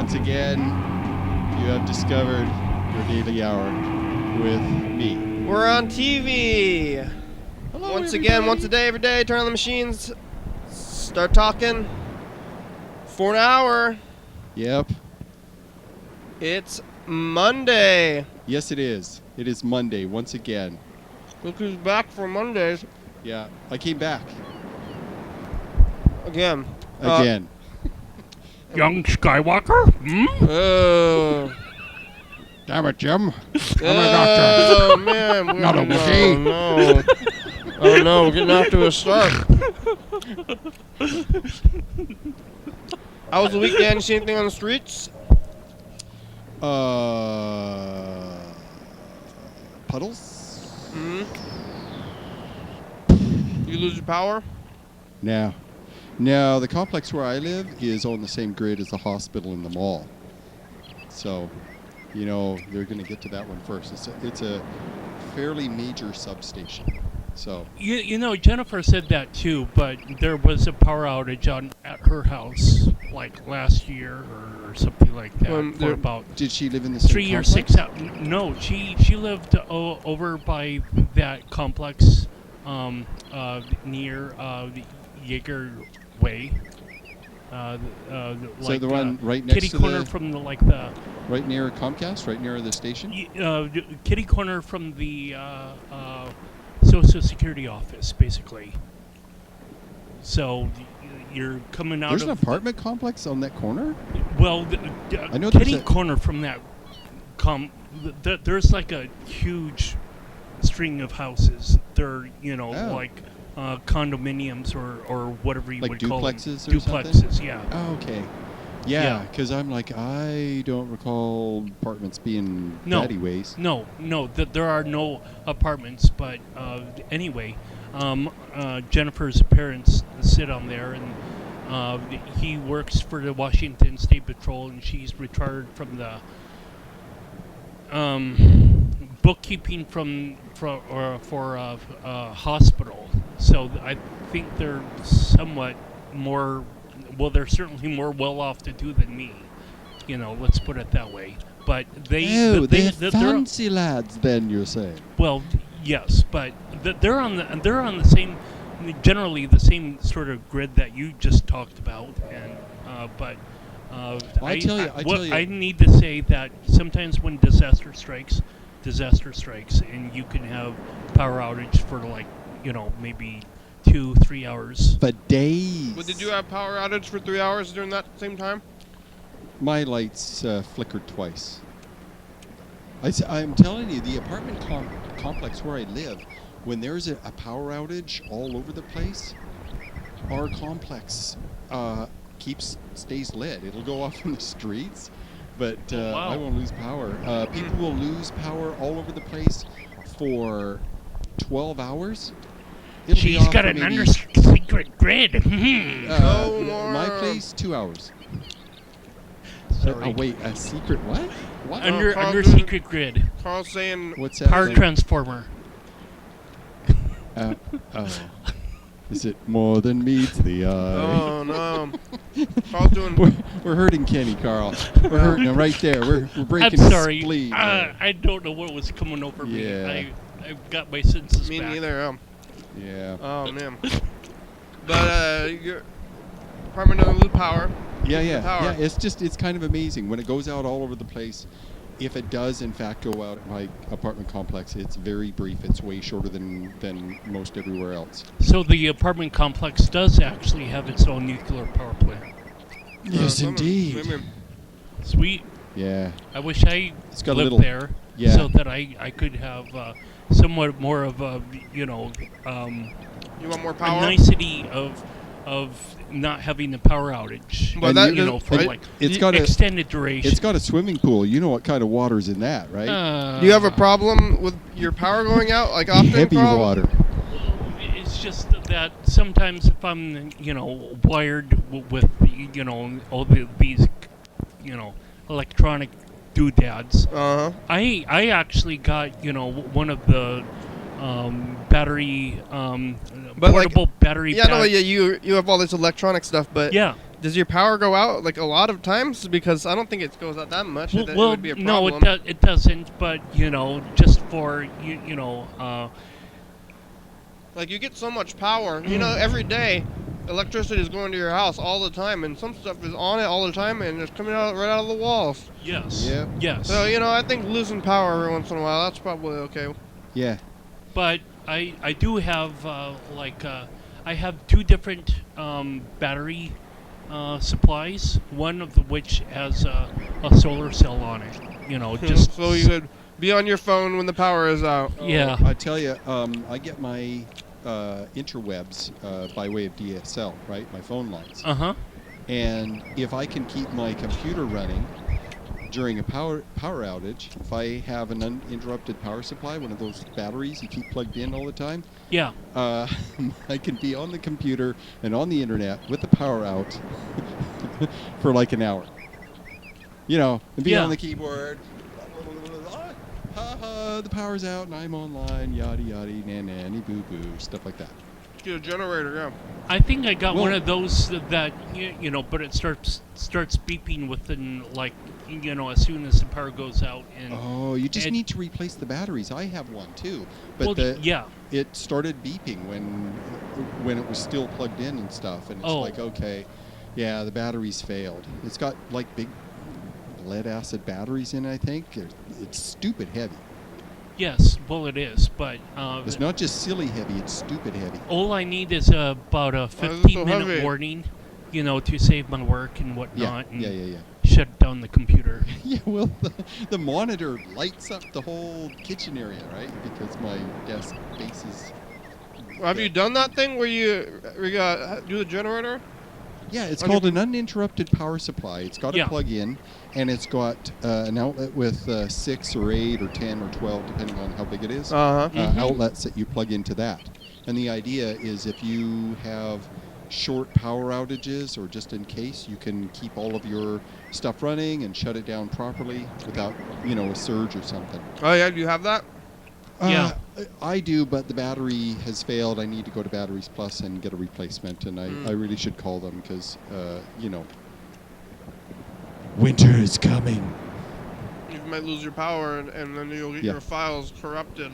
Once again, you have discovered your daily hour with me. We're on TV. Hello, Once everybody. again, once a day, every day. Turn on the machines. Start talking. For an hour. Yep. It's Monday. Yes, it is. It is Monday once again. Look who's back for Mondays. Yeah, I came back. Again. Again. Young Skywalker? Oh. Damn it, Jim. Oh, man. Not a Wookiee. No. Oh, no. We're getting off to a start. How was the weekend? You see anything on the streets? Puddles? Hmm. You lose your power? No. No, the complex where I live is on the same grid as the hospital and the mall. So, you know, they're going to get to that one first. It's a fairly major substation. So You know, Jennifer said that too, but there was a power outage at her house like last year or something like that for about did she live in the same 3 or 6 hours. No, she lived over by that complex near the Jaeger Way. So like the one right next kitty to corner the from the right near Comcast, right near the station. kitty corner from the Social Security office, basically. So you're coming out. There's an apartment complex on that corner. Well, I know kitty corner from that. There's like a huge string of houses. They're like condominiums or whatever you like would call them. duplexes or Duplexes, something? yeah. Oh, okay. Yeah, because I'm like, I don't recall apartments being daddy ways. No, there are no apartments. But anyway, Jennifer's parents sit on there, and he works for the Washington State Patrol, and she's retired from the bookkeeping for a hospital. So I think they're somewhat more. Well, they're certainly more well off to do than me. Let's put it that way. But they're fancy lads. Then you're saying? Well, yes, but they're on the same, generally the same sort of grid that you just talked about. And I need to say that sometimes when disaster strikes, and you can have power outage for maybe 2-3 hours. For days. Well, did you have power outage for 3 hours during that same time? My lights flickered twice. I'm telling you, the apartment complex where I live, when there's a power outage all over the place, our complex stays lit. It'll go off in the streets, but I won't lose power. People will lose power all over the place for 12 hours. She's got an under-secret grid. My place, 2 hours. Wait, a secret what? What? Under secret grid. Carl's saying... What's that? Power transformer. Is it more than meets the eye? Oh, no. Carl's doing... We're hurting Kenny, Carl. We're hurting him right there. We're breaking I'm sorry. his spleen. I don't know what was coming over me. Yeah. I've got my senses Me back. neither. Yeah. Oh, man. But your apartment doesn't lose power. Yeah. Power. Yeah, it's kind of amazing. When it goes out all over the place, if it does, in fact, go out at my apartment complex, it's very brief. It's way shorter than most everywhere else. So the apartment complex does actually have its own nuclear power plant. Yes, indeed. Sweet. Yeah. I wish I lived there so that I could have somewhat more of a, you want more power? a nicety of not having a power outage. But it's got extended duration. It's got a swimming pool. You know what kind of water's in that, right? Do you have a problem with your power going out, like often? Heavy water. It's just that sometimes if I'm, wired with, all these, electronic doodads. I actually got one of the battery portable battery. Yeah, no, yeah, you have all this electronic stuff, but yeah, Does your power go out like a lot of times? Because I don't think it goes out that much. It Well, would be a no, problem. it doesn't. But just for Like, you get so much power. Every day, electricity is going to your house all the time, and some stuff is on it all the time, and it's coming out right out of the walls. yes, Yeah. yes. So, I think losing power every once in a while, that's probably okay. Yeah. But I do have I have two different battery supplies. One of which has a solar cell on it. Just So you could be on your phone when the power is out. yeah. I tell you, I get my interwebs by way of DSL, right? My phone lines. And if I can keep my computer running during a power outage, if I have an uninterrupted power supply, one of those batteries you keep plugged in all the time, Yeah. I can be on the computer and on the internet with the power out for like an hour. And be Yeah. on the keyboard. The power's out and I'm online. Yada yada, nanny boo boo, stuff like that. Get a generator, yeah. I think I got Well- one of those that but it starts beeping within as soon as the power goes out and Oh, you just and- need to replace the batteries. I have one too, but well, yeah. it started beeping when it was still plugged in and stuff, and it's Oh. like, okay, yeah, the batteries failed. It's got like big lead acid batteries in it, I think. It's stupid heavy. Yes, well it is, but It's not just silly heavy; it's stupid heavy. all I need is about a Why is it so 15-minute heavy? warning, to save my work and whatnot, and Yeah. shut down the computer. Yeah, well, the monitor lights up the whole kitchen area, right? Because my desk faces. Have you done that thing where you do the generator? Yeah, it's On called your- an uninterrupted power supply. It's got a Yeah. plug-in, and it's got an outlet with 6 or 8 or 10 or 12, depending on how big it is, Uh-huh. Mhm. outlets that you plug into that. And the idea is if you have short power outages, or just in case, you can keep all of your stuff running and shut it down properly without, a surge or something. Oh, yeah, do you have that? Yeah. I do, but the battery has failed. I need to go to Batteries Plus and get a replacement, and I really should call them because, winter is coming. You might lose your power, and then you'll get Yeah. your files corrupted.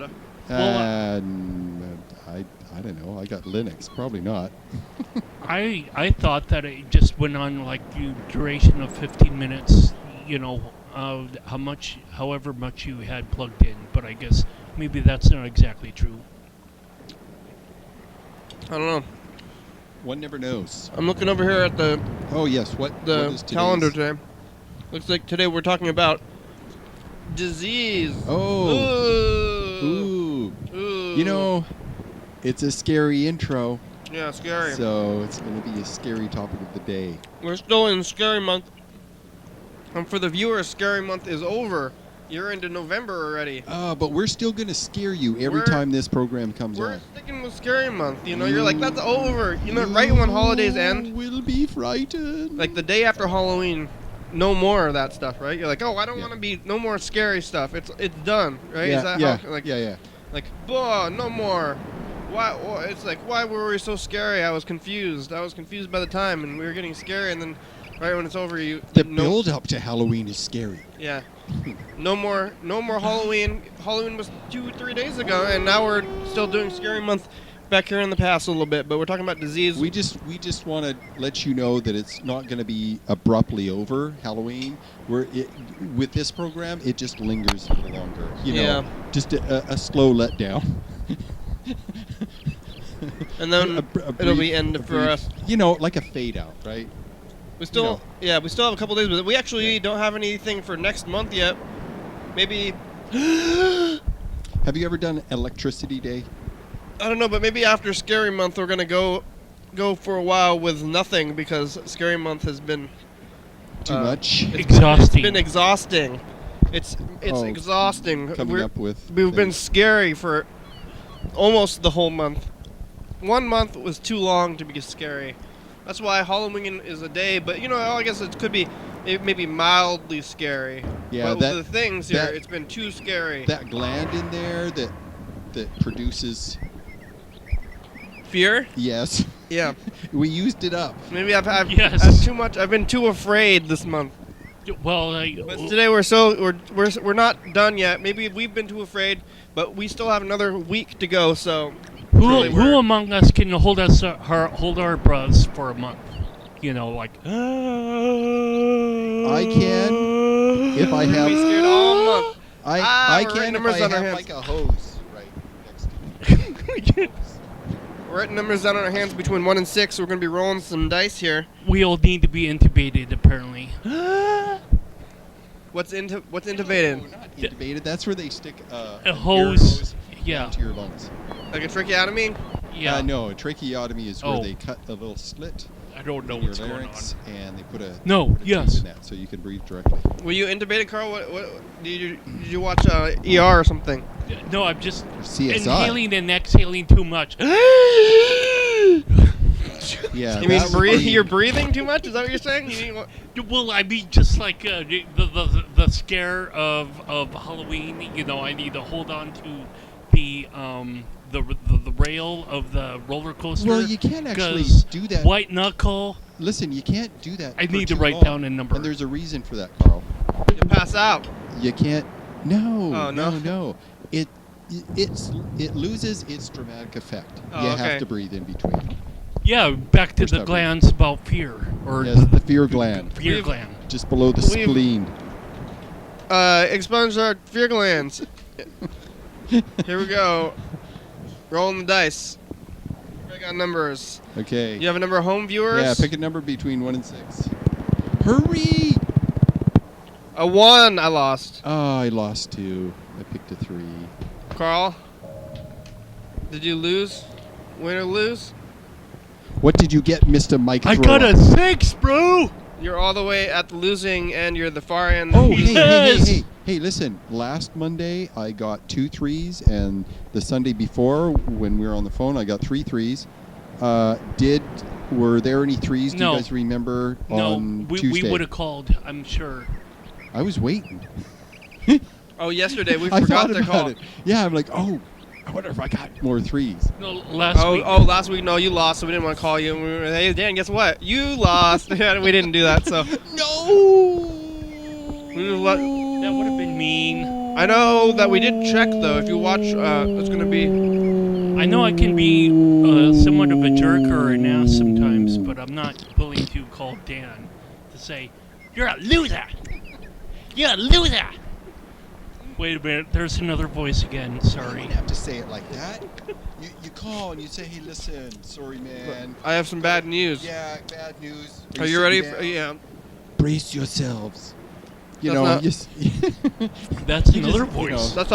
Well, I don't know. I got Linux. Probably not. I thought that it just went on the duration of 15 minutes, however much you had plugged in, but I guess maybe that's not exactly true. I don't know. One never knows. I'm looking over here at the Oh yes. What is today's? calendar today. Looks like today we're talking about disease. Oh. Ooh. Ooh. It's a scary intro, Yeah, scary. so it's going to be a scary topic of the day. We're still in Scary Month. And for the viewers, Scary Month is over. You're into November already. But we're still going to scare you every We're- time this program comes We're on. sticking with Scary Month. You're like, that's over. Right when holidays end, You will be frightened. like the day after Halloween, no more of that stuff, right? You're like, oh, I don't Yeah. want to be, no more scary stuff. It's done, right? Yeah, Is that yeah, how, like, yeah. no more. Why? It's like, why were we so scary? I was confused. by the time, and we were getting scary, and then right when it's over, The build up to Halloween is scary. Yeah. No more Halloween. Halloween was 2-3 days ago, and now we're still doing Scary Month back here in the past a little bit, but we're talking about disease. We just want to let you know that it's not going to be abruptly over Halloween. With this program, it just lingers a little longer. Yeah. Just a slow letdown. And then it'll be end for us. Like a fade out, right? We still have a couple days, but we actually don't have anything for next month yet. Maybe Have you ever done Electricity Day? I don't know, but maybe after Scary Month we're gonna go for a while with nothing because Scary Month has been Too much? Exhausting. It's been exhausting. It's exhausting. Coming up with We've been things. scary for almost the whole month. 1 month was too long to be scary. That's why Halloween is a day, but I guess it could be maybe mildly scary. Yeah, but with the things here, that- it's been too scary. that gland in there that produces Fear? yes. Yeah. We used it up. Maybe I've had Yes. too much. I've been too afraid this month. Well, But today we're not done yet. Maybe we've been too afraid, but we still have another week to go. So really who we're- among us can hold our breaths for a month? You know, like I can if I have. be scared all month. I we're can writing if numbers I on our have hands. like a hose right next to me. We're writing numbers down on our hands between 1 and 6. We're gonna be rolling some dice here. we all need to be intubated, apparently. What's intubated? No, not intubated. That's where they stick A air hose. Yeah. into your lungs. Like a tracheotomy? Yeah. No, a tracheotomy is where Oh. they cut a little slit I don't know in your what's going on. larynx and they put a No, put a tube yes. in that so you can breathe directly. Were you intubated, Carl? What did you watch ER or something? No, I'm just Or CSI. inhaling and exhaling too much. Yeah, You mean that would be- you're breathing too much? Is that what you're saying? You mean, Well, I mean, just like the scare of Halloween. You know, I need to hold on to the rail of the roller coaster. Well, you can't actually 'cause do that. White knuckle. Listen, you can't do that. I for need to too write long. down a number. And there's a reason for that, Carl. you pass out. You can't. No, Oh, no? no. It loses its dramatic effect. Oh, you okay. have to breathe in between. Yeah, back to Where's the that glands about fear or Yes, the fear gland, fear We've- gland. just below the We've- spleen. Expunge our fear glands. Here we go. Rolling the dice. I got numbers. Okay. You have a number of home viewers? Yeah, pick a number between 1 and 6. Hurry! A 1, I lost. Oh, I lost 2. I picked a 3. Carl? Did you lose? Win or lose? What did you get, Mr. Mike? I Thrower? got a 6, bro. You're all the way at the losing end. You're the far end. Oh, hey, Yes! hey, listen. Last Monday, I got 2 3s, and the Sunday before, when we were on the phone, I got 3 3s. Were there any 3s? Do No. you guys remember No, on we Tuesday? would have called. I'm sure. I was waiting. Oh, yesterday we I forgot thought to about call. it. Yeah, I'm like, oh, I wonder if I got more 3s. No, last week. Oh, last week, no, you lost, so we didn't want to call you. And we were, hey, Dan, guess what? You lost. We didn't do that, so. No! We just let- That would have been mean. I know that we did check, though. If you watch, it's going to be. I know I can be somewhat of a jerk or an ass sometimes, but I'm not willing to call Dan to say, "You're a loser. You're a loser." Wait a minute. There's another voice again. You Sorry. don't have to say it like that. You call and you say, hey, listen, sorry, man. I have some bad news. Yeah, bad news. Are you ready? sitting down? Yeah. Brace yourselves. You That's know, not- just That's You another just, you voice. That's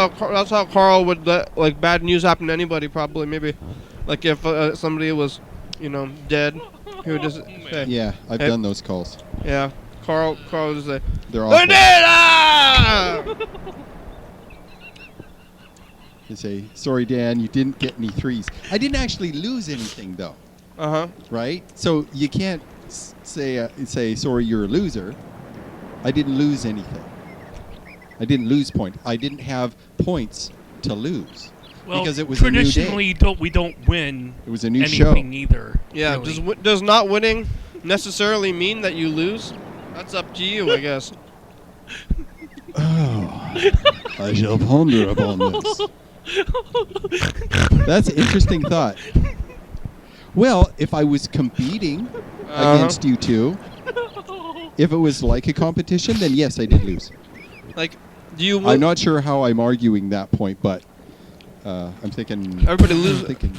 how Carl would let like bad news happen to anybody. Probably maybe, like if somebody was, dead, he would just say, yeah, I've Hey. done those calls. yeah. Carl would just say, They're "I awful. did ah!" They say, sorry, Dan, you didn't get any 3s. I didn't actually lose anything, though, Uh-huh. right? So you can't say, sorry, you're a loser. I didn't lose anything. I didn't lose point. I didn't have points to lose Well, because it was a new day. traditionally, we don't win It was a new show. anything either. Yeah. really. Does not winning necessarily mean that you lose? That's up to you, I guess. Oh, I shall ponder upon this. That's an interesting thought. Well, if I was competing against you two, if it was like a competition, then yes, I did lose. Like, do you? I'm not sure how I'm arguing that point, but I'm thinking. Everybody I'm loses. thinking,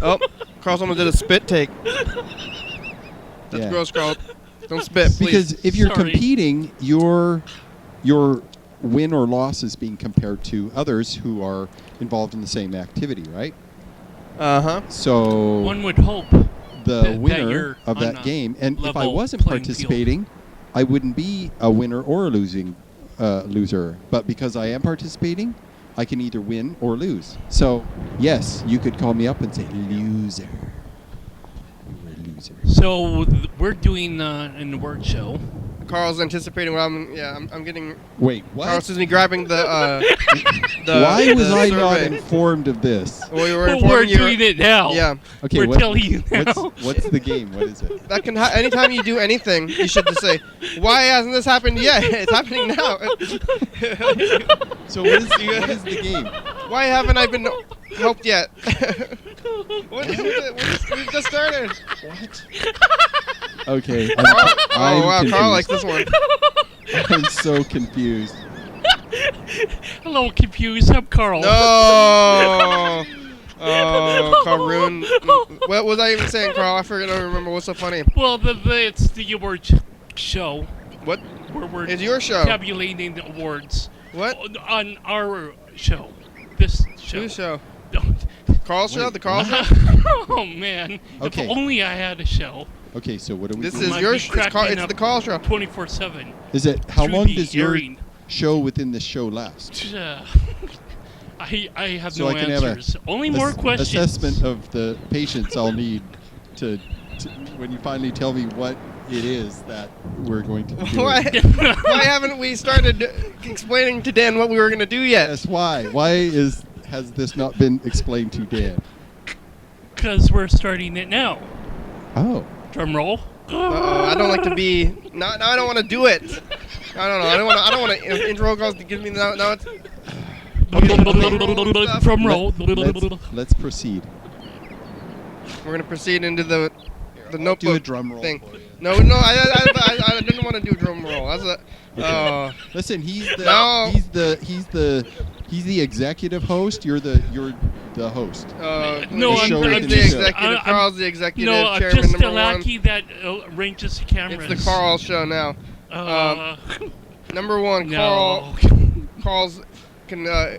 Oh, Carl, someone did a spit take. That's Yeah. gross, Carl. Don't spit, please. because if you're Sorry. competing, your win or loss is being compared to others who are involved in the same activity, right? Uh-huh. So One would hope. the that winner you're of on that a game, and if I level wasn't playing field. participating, I wouldn't be a winner or a loser. But because I am participating, I can either win or lose. So yes, you could call me up and say loser. You were a loser. So we're doing in the word show. Carl's anticipating what I'm getting. Wait, what? Carl sees me grabbing the Why was the I not survey. informed of this? Well, we were Well, we're informing you. doing it now. Yeah. Okay, We're telling you now. What's the game? What is it? That can anytime you do anything, you should just say, "Why hasn't this happened yet? It's happening now." So what is the game? Why haven't I been helped yet? What is it? We've just started. What? Okay. Oh I'm wow, confused. Carl likes this one. I'm so confused. Hello, confused. I'm Carl. No. Oh, Carl ruined. What was I even saying, Carl? I forget. I don't remember. What's so funny? Well, it's the awards show What? where we're It's your show. tabulating the awards. What? On our show. This show. Whose show? Don't. Carl's show? Wait, The Carl show? Oh man! Okay. If only I had a show Okay, so what are we This doing? is might your be show. cracking It's up the Carl show. 24/7. Is it how through long the does your airing. show within this show last? I have So no I can have answers. Only a more questions. assessment of the patience I'll need to when you finally tell me what it is that we're going to do. Why haven't we started explaining to Dan what we were going to do yet? Yes, why? Why has this not been explained to Dan? Because we're starting it now. Oh. Drum roll. I don't like to be. Now I don't want to do it. I don't know. I don't want to intro calls to give me now. It's Drum roll. Let's proceed. we're gonna proceed into the Do notebook a drum roll thing. for you. No, I didn't want to do a drum roll. That's a. Okay. Listen, he's the No. he's the executive host. You're the host. No, he's I'm- the I'm executive. just- Carl's the executive No, I'm chairman just number the one. lackey that arranges the cameras. It's the Carl show now. Number one, No. Carl's we're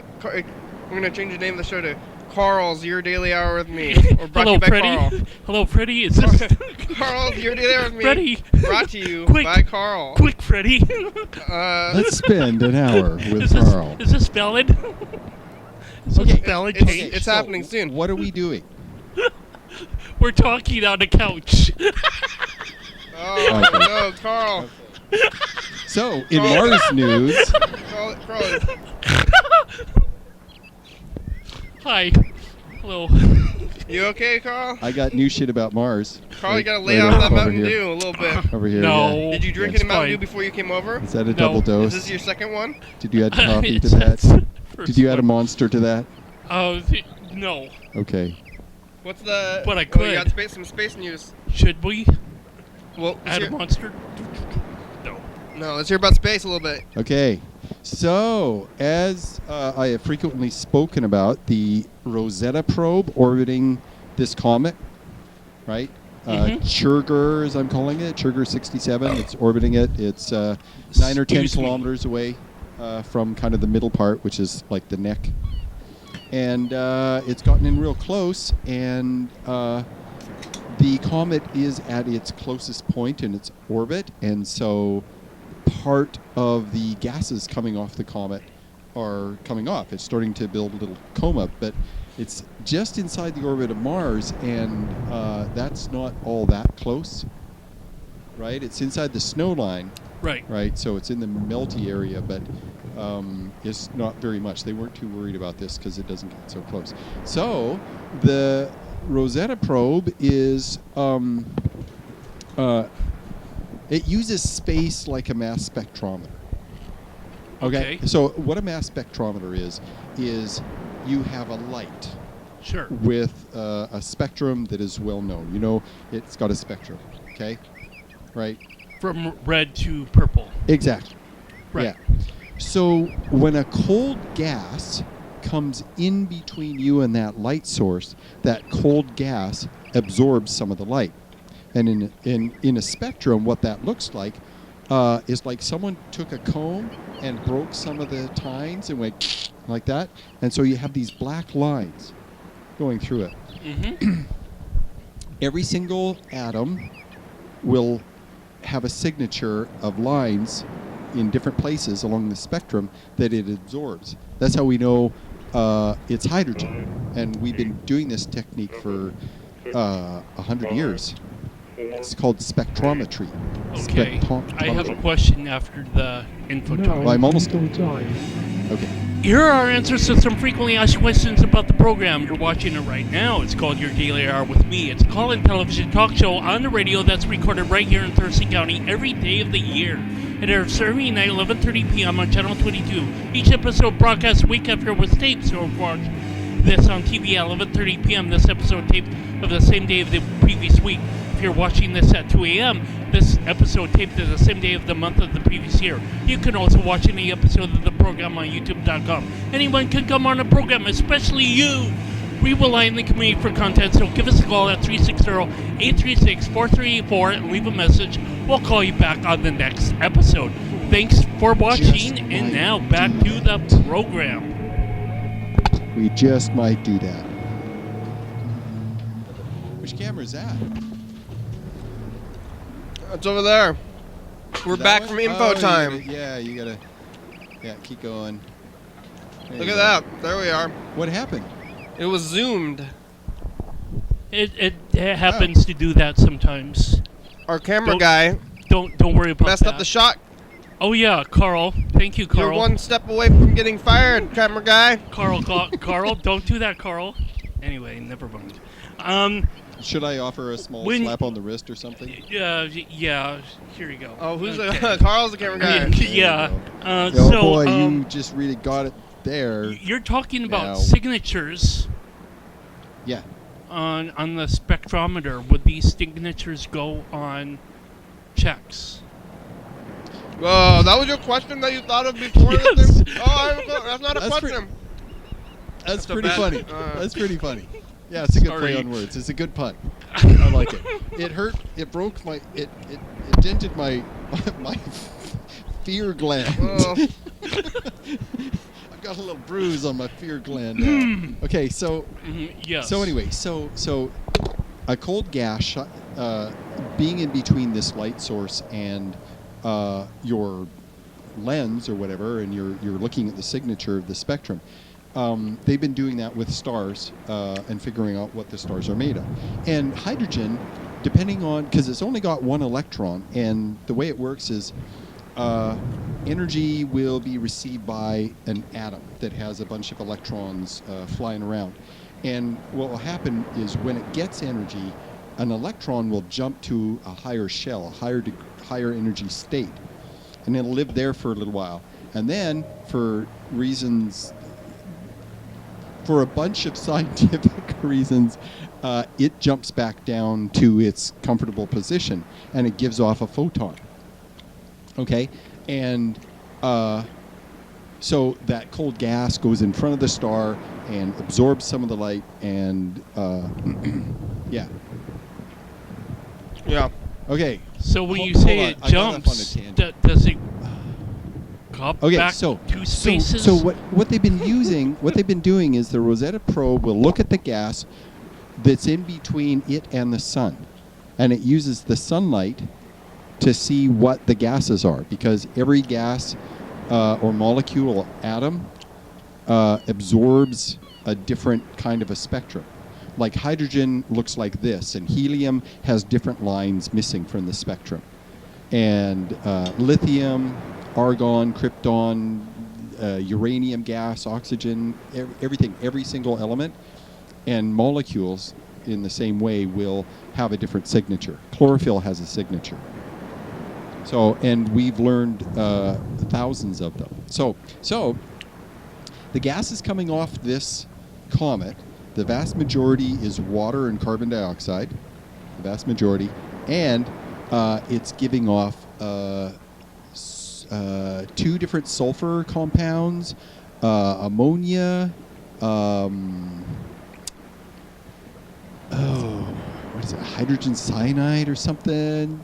gonna change the name of the show to Carl's Your Daily Hour with Me, or brought to Hello, you by Freddie. Carl. Hello, Freddie. Is this Carl's Your Daily Hour with Me, Freddie? brought to you Quick. by Carl. Quick, Freddie. Let's spend an hour with is Carl. this valid? Is this Okay, valid, it's- Jake? it's happening soon. What are we doing? We're talking on the couch. Oh Okay. no, Carl. So, in Mars news, Carl. Hi. Hello. You okay, Carl? I got new shit about Mars. Carl, you gotta lay Right off that over Mountain here. Dew a little bit. Over here. No. Yeah. Did you drink Yes. any Mountain Dew Fine. before you came over? Is that a No. double Is dose? this your second one? Did you add coffee to It's that? first Did you add a one. monster to that? No. Okay. What's the? But I Oh, you could. got some space news. Should we Well, add a monster? No. no, let's hear about space a little bit. Okay. So, as I have frequently spoken about, the Rosetta probe orbiting this comet, right? Mhm. Chirger, as I'm calling it, Chirger 67. It's orbiting it. It's 9 or 10 Excuse me. kilometers away from kind of the middle part, which is like the neck. And it's gotten in real close, and the comet is at its closest point in its orbit, and so part of the gases coming off the comet are coming off. It's starting to build a little coma, but it's just inside the orbit of Mars, and that's not all that close, right? It's inside the snow line, Right. right? So it's in the melty area, but it's not very much. They weren't too worried about this because it doesn't get so close. So the Rosetta probe is it uses space like a mass spectrometer. Okay. So what a mass spectrometer is you have a light Sure. with a spectrum that is well known. You know, it's got a spectrum. Okay. Right. From red to purple. Exactly. Right. Yeah. So when a cold gas comes in between you and that light source, that cold gas absorbs some of the light. And in a spectrum, what that looks like is like someone took a comb and broke some of the tines and went like that. And so you have these black lines going through it. Mm-hmm. Every single atom will have a signature of lines in different places along the spectrum that it absorbs. That's how we know it's hydrogen. And we've been doing this technique for 100 years. It's called spectrometry. Okay. I have a question after the info talk. Well, I'm almost done. Okay. Here are our answers to some frequently asked questions about the program. You're watching it right now. It's called Your Daily Hour with Me. It's a call-in television talk show on the radio that's recorded right here in Thurston County every day of the year. It airs Saturday night, 11:30 p.m. on Channel 22. Each episode broadcasts a week after it was taped, so watch this on TV at 11:30 p.m. This episode taped of the same day of the previous week. If you're watching this at 2 a.m., this episode taped at the same day of the month of the previous year. You can also watch any episode of the program on YouTube.com. Anyone can come on the program, especially you. We rely on the community for content, so give us a call at 360-836-4384 and leave a message. We'll call you back on the next episode. Thanks for watching, and now back to the program. We just might do that. Which camera is that? It's over there. We're back one? from info time. You gotta keep going. There Look you at go. that. There we are. What happened? It was zoomed. It happens to do that sometimes. Our camera Don't- guy Don't worry about messed that. up the shot. Oh yeah, Carl. Thank you, You're Carl. one step away from getting fired, camera guy. Carl, don't do that, Carl. Anyway, never mind. Should I offer a small When- slap on the wrist or something? Yeah, here you go. Oh, who's Okay. Carl's the camera guy. Yeah. Oh So, boy, you just really got it there. you're talking about Now. signatures Yeah. on the spectrometer. Would these signatures go on checks? Whoa, that was your question that you thought of before Yes. this thing? Oh, that's not a That's question. That's a pretty bad- funny. uh, That's pretty funny. Yeah, it's a good play Sorry. on words. It's a good pun. I like it. It hurt. It broke my. It dented my my fear gland. Oh. I've got a little bruise on my fear gland now. Okay, so Yes. so anyway, so a cold gas being in between this light source and your lens or whatever, and you're looking at the signature of the spectrum. They've been doing that with stars and figuring out what the stars are made of. And hydrogen, depending on, because it's only got one electron, and the way it works is energy will be received by an atom that has a bunch of electrons flying around. And what will happen is when it gets energy, an electron will jump to a higher shell, a higher energy state, and it'll live there for a little while. And then, for a bunch of scientific reasons, it jumps back down to its comfortable position, and it gives off a photon. Okay? And so that cold gas goes in front of the star and absorbs some of the light, and yeah. Yeah. Okay. So when you Hold say on. it I got off on a jumps, tangent. does it go Okay, back so two spaces? So what they've been using, what they've been doing is the Rosetta probe will look at the gas that's in between it and the sun, and it uses the sunlight to see what the gases are, because every gas or molecule or atom absorbs a different kind of a spectrum. Like hydrogen looks like this, and helium has different lines missing from the spectrum, and lithium, argon, krypton, uranium gas, oxygen, everything, every single element and molecules in the same way will have a different signature. Chlorophyll has a signature. So, and we've learned thousands of them. So the gases coming off this comet, the vast majority is water and carbon dioxide, the vast majority, and it's giving off two different sulfur compounds, ammonia, what is it, hydrogen cyanide or something,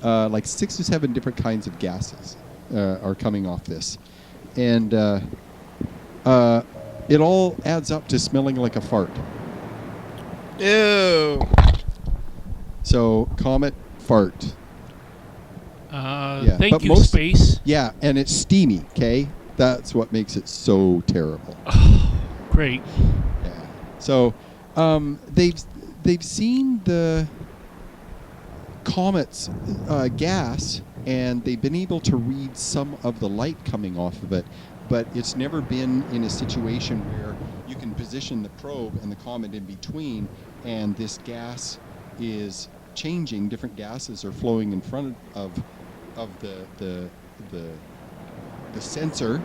like 6 or 7 different kinds of gases are coming off this. And it all adds up to smelling like a fart. Ew. So, comet fart. Yeah, Thank but you, most- space. Yeah, and it's steamy, okay? That's what makes it so terrible. Great. Yeah. So, they've seen the comet's gas, and they've been able to read some of the light coming off of it, but it's never been in a situation where you can position the probe and the comet in between, and this gas is changing. Different gases are flowing in front of the sensor,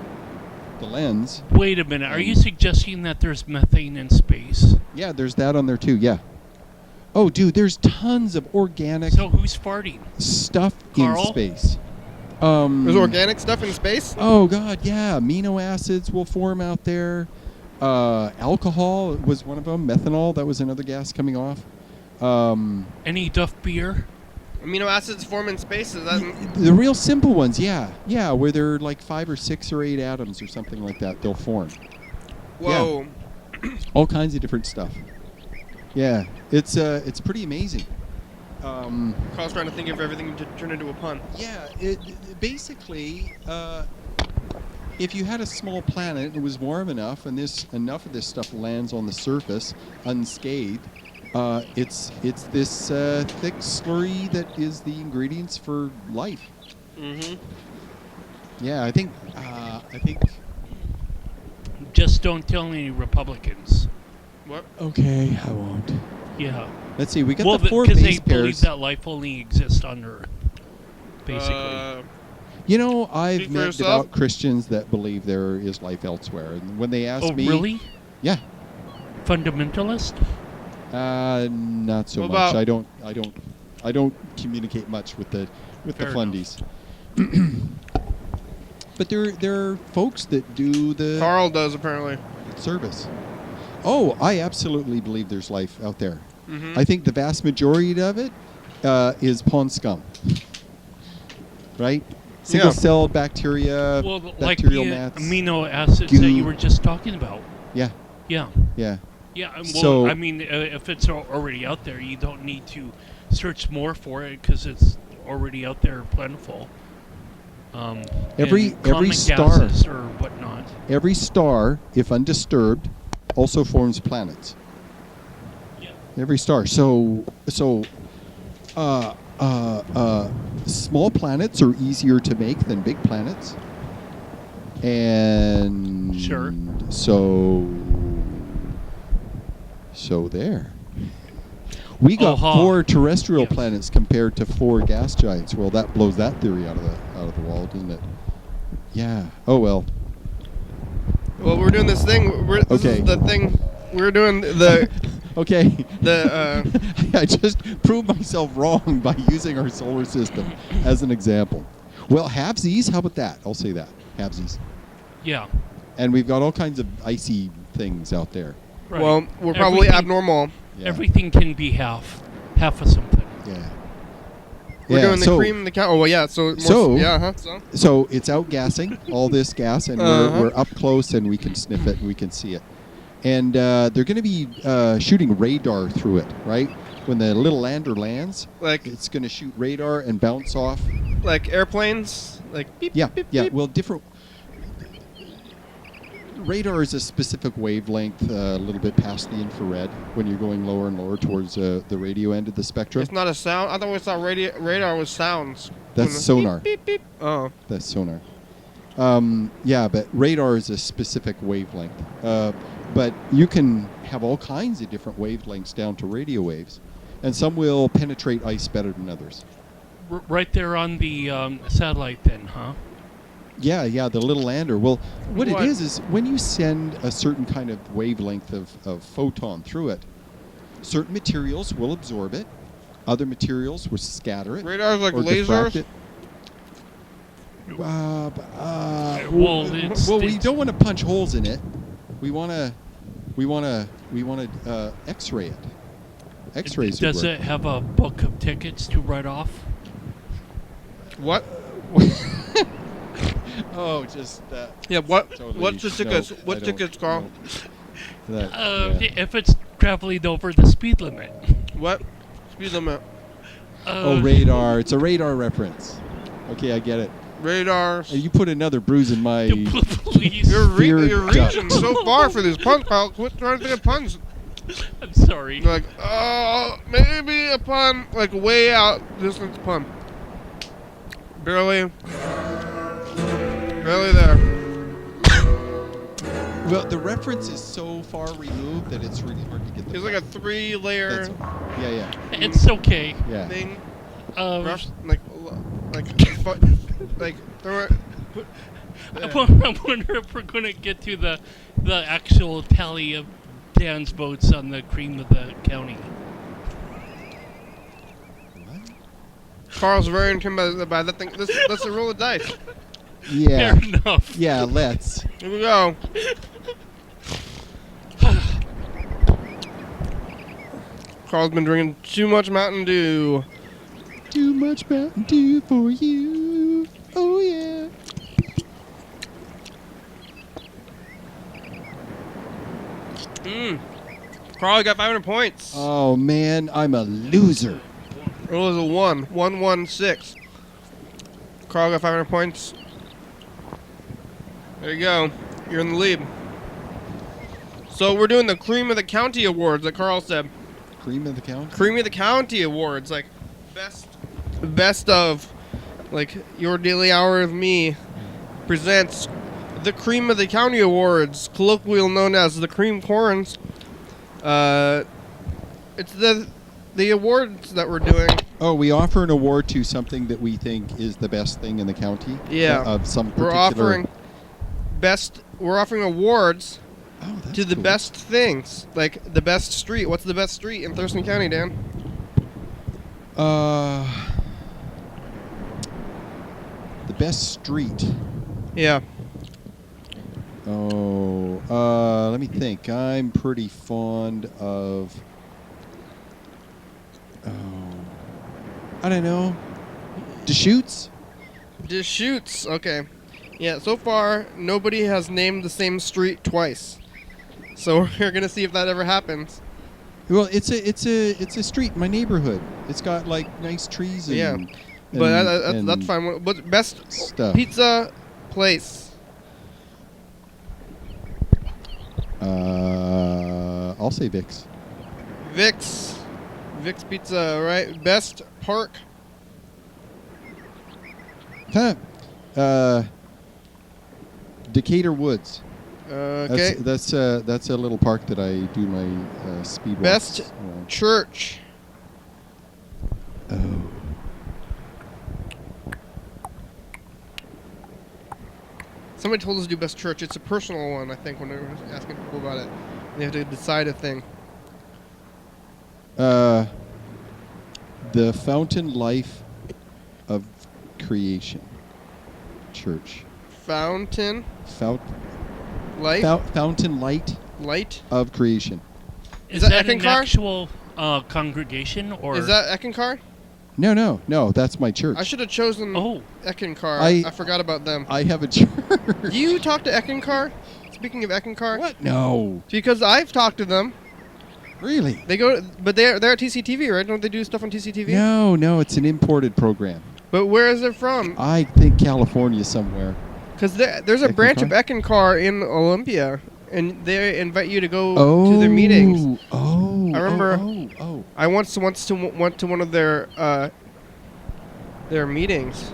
the lens. Wait a minute. Are you suggesting that there's methane in space? Yeah, there's that on there too. Yeah. Oh, dude, there's tons of organic So who's farting? stuff Carl? in space. There's organic stuff in space? Oh God, yeah. Amino acids will form out there. Alcohol was one of them. Methanol, that was another gas coming off. Any Duff beer? Amino acids form in space? Is that... The real simple ones, yeah, where they're like 5 or 6 or 8 atoms or something like that. They'll form. Whoa. All kinds of different stuff. Yeah, it's pretty amazing. Carl's trying to think of everything to turn into a pun. Yeah, basically, if you had a small planet and it was warm enough, and enough of this stuff lands on the surface unscathed, it's this thick slurry that is the ingredients for life. Mm-hmm. Yeah, I think. Just don't tell any Republicans. What? Okay, I won't. Yeah. Let's see. We got Well, the 4 because base they believe pairs. that life only exists on Earth, basically. You know, I've Speak for met yourself. devout Christians that believe there is life elsewhere, and when they ask Oh, me, really? yeah, Fundamentalist? not so What much. about- I don't communicate much with the Fair fundies. But there are folks that do the Carl does, apparently. service. Oh, I absolutely believe there's life out there. Mm-hmm. I think the vast majority of it is pond scum. Right? Single-celled bacteria, Well, like bacterial the mats. amino acids that you were just talking about. Yeah, Yeah. yeah. Yeah, well, So- I mean, if it's already out there, you don't need to search more for it because it's already out there, plentiful. Every and common star- gases or whatnot. Every star, if undisturbed, also forms planets. Yeah. Every star. So, small planets are easier to make than big planets, and Sure. So there. We got Aha. 4 terrestrial Yes. planets compared to 4 gas giants. Well, that blows that theory out of the wall, doesn't it? Yeah. Oh well. Well, we're doing this thing. This Okay. is the thing. We're doing the... Okay. the I just proved myself wrong by using our solar system as an example. Well, halvesies, how about that? I'll say that. Halvesies. Yeah. And we've got all kinds of icy things out there. Right. Well, we're probably Everything- abnormal. Yeah. Everything can be half of something. Yeah. We're Yeah, doing the so- cream, the cow. Oh, well, yeah. So- So it's outgassing, all this gas, and Uh-huh. we're up close and we can sniff it and we can see it. And they're going to be shooting radar through it, right? When the little lander lands, Like it's going to shoot radar and bounce off. airplanes. Like beep, Yeah, beep, yeah. beep. Well, different. Radar is a specific wavelength, a little bit past the infrared, when you're going lower and lower towards the radio end of the spectrum. It's not a sound. I thought we saw radar was sounds. That's When the sonar. Beep, beep, beep. Oh. That's sonar. Yeah, but radar is a specific wavelength. But you can have all kinds of different wavelengths down to radio waves, and some will penetrate ice better than others. Right there on the satellite then, huh? Yeah, the little lander. Well, what What? it is when you send a certain kind of wavelength of photon through it, certain materials will absorb it, other materials will scatter it. Radar's like or diffract lasers? it. Well, We it's- don't want to punch holes in it. We want to X-ray it. X-rays. would Does work. it have a book of tickets to write off? What? Oh, just Yeah, what? totally- What's the tickets? no, I What don't- tickets, Carl? no. That, yeah. If it's traveling over the speed limit. What? Speed limit. Oh, radar. It's a radar reference. Okay, I get it. Radars. You put another bruise in my... Please. You're Fear reaching duct. so far for these puns, Carl. Quit trying to think of puns. I'm sorry. Like, maybe upon, like, way out distance upon. Barely there. Well, the reference is so far removed that it's really hard to get the It's like a 3-layer Yeah. It's okay. Yeah. thing. Rush. Like, throw it. I wonder if we're going to get to the actual tally of Dan's votes on the cream of the county. What? Carl's very intimidated by that thing. Let's roll a dice. Yeah. Fair enough. Yeah, let's. Here we go. Carl's been drinking too much Mountain Dew. Too much Mountain Dew for you. Oh, yeah. Carl, you got 500 points. Oh, man, I'm a loser. Roll is a 1. 116. Carl got 500 points. There you go. You're in the lead. So we're doing the Cream of the County Awards, like Carl said. Cream of the county? Cream of the County Awards, like best of, like Your Daily Hour of Me presents the Cream of the County Awards, colloquially known as the Cream Corns. It's the awards that we're doing. Oh, we offer an award to something that we think is the best thing in the county. Yeah. Of some particular. We're offering awards that's to the cool. best things, like the best street. What's the best street in Thurston County, Dan? The best street. Yeah. Oh, let me think. I'm pretty fond of. I don't know. Deschutes? Deschutes. Okay. Yeah. So far, nobody has named the same street twice. So we're gonna see if that ever happens. Well, it's a street in my neighborhood. It's got like nice trees and. Yeah. and But and that's fine. What's best stuff. pizza place? I'll say Vic's. Vic's Pizza, right? Best park? Decatur Woods. Okay. That's a little park that I do my speed Best walks around. church? Oh. Somebody told us to do best church. It's a personal one, I think, when they were asking people about it. They have to decide a thing. The Fountain Life of Creation Church. Fountain Light. Life Fountain Light Light. of Creation. Is Is that that an Eckankar? actual congregation or? Is that Eckankar? No, that's my church. I should have chosen Oh, Eckankar. I- I forgot about them. I have a church. Do you talk to Eckankar? Speaking of Eckankar, What? No. because I've talked to them. Really? They go, but they're at TCTV, right? Don't they do stuff on TCTV? No, it's an imported program. But where is it from? I think California somewhere. Because there's a branch of Eckankar in Olympia, and they invite you to go to their meetings. Oh. I remember- Oh. I went to one of their meetings,